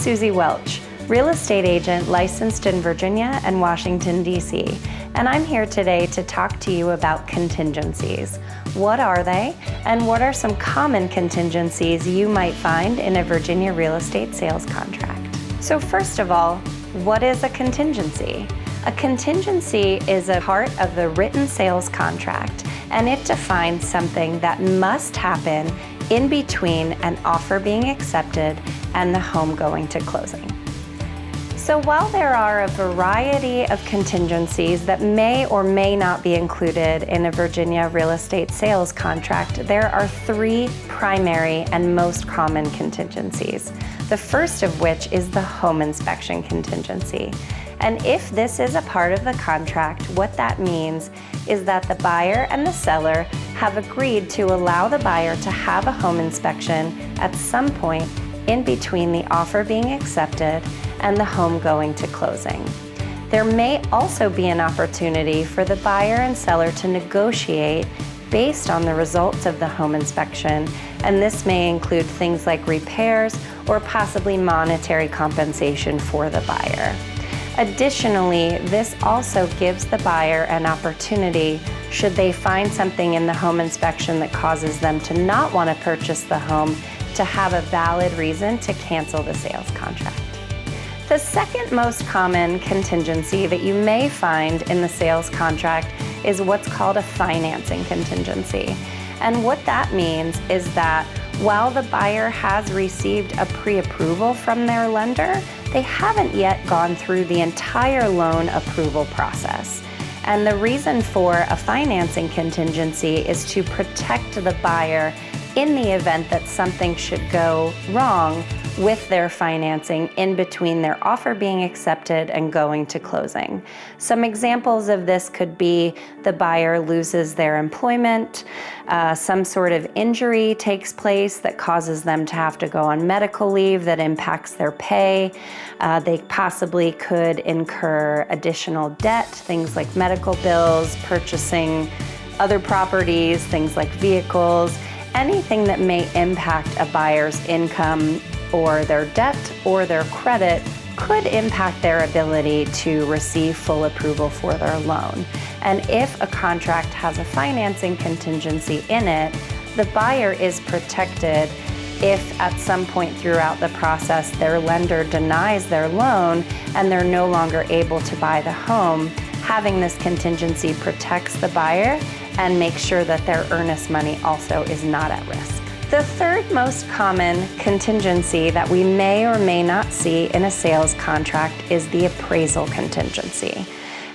Susie Welch, real estate agent licensed in Virginia and Washington, D.C., and I'm here today to talk to you about contingencies. What are they, and what are some common contingencies you might find in a Virginia real estate sales contract? So first of all, what is a contingency? A contingency is a part of the written sales contract, and it defines something that must happen in between an offer being accepted and the home going to closing. So while there are a variety of contingencies that may or may not be included in a Virginia real estate sales contract, there are three primary and most common contingencies. The first of which is the home inspection contingency. And if this is a part of the contract, what that means is that the buyer and the seller have agreed to allow the buyer to have a home inspection at some point in between the offer being accepted and the home going to closing. There may also be an opportunity for the buyer and seller to negotiate based on the results of the home inspection, and this may include things like repairs or possibly monetary compensation for the buyer. Additionally, this also gives the buyer an opportunity, should they find something in the home inspection that causes them to not want to purchase the home, to have a valid reason to cancel the sales contract. The second most common contingency that you may find in the sales contract is what's called a financing contingency. And what that means is that while the buyer has received a pre-approval from their lender, they haven't yet gone through the entire loan approval process. And the reason for a financing contingency is to protect the buyer in the event that something should go wrong with their financing in between their offer being accepted and going to closing. Some examples of this could be the buyer loses their employment, some sort of injury takes place that causes them to have to go on medical leave that impacts their pay. They possibly could incur additional debt, things like medical bills, purchasing other properties, things like vehicles. Anything that may impact a buyer's income or their debt or their credit could impact their ability to receive full approval for their loan. And if a contract has a financing contingency in it, the buyer is protected if at some point throughout the process their lender denies their loan and they're no longer able to buy the home. Having this contingency protects the buyer and makes sure that their earnest money also is not at risk. The third most common contingency that we may or may not see in a sales contract is the appraisal contingency.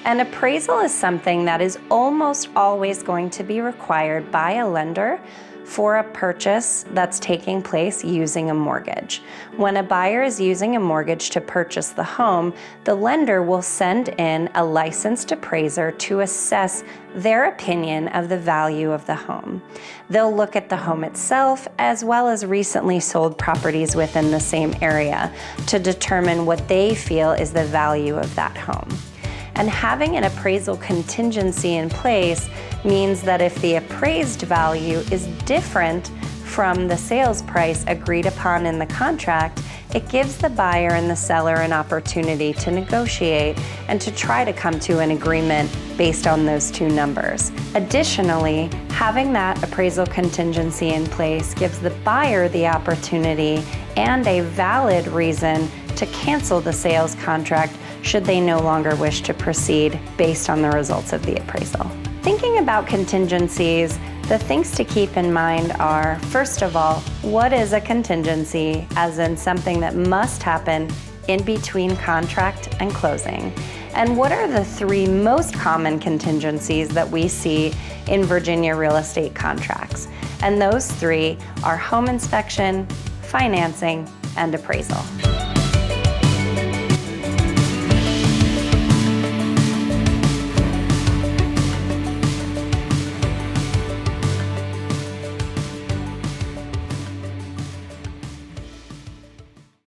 An appraisal is something that is almost always going to be required by a lender for a purchase that's taking place using a mortgage. When a buyer is using a mortgage to purchase the home, the lender will send in a licensed appraiser to assess their opinion of the value of the home. They'll look at the home itself as well as recently sold properties within the same area to determine what they feel is the value of that home. And having an appraisal contingency in place means that if the appraised value is different from the sales price agreed upon in the contract, it gives the buyer and the seller an opportunity to negotiate and to try to come to an agreement based on those two numbers. Additionally, having that appraisal contingency in place gives the buyer the opportunity and a valid reason to cancel the sales contract should they no longer wish to proceed based on the results of the appraisal. Thinking about contingencies, the things to keep in mind are, first of all, what is a contingency, as in something that must happen in between contract and closing? And what are the three most common contingencies that we see in Virginia real estate contracts? And those three are home inspection, financing, and appraisal.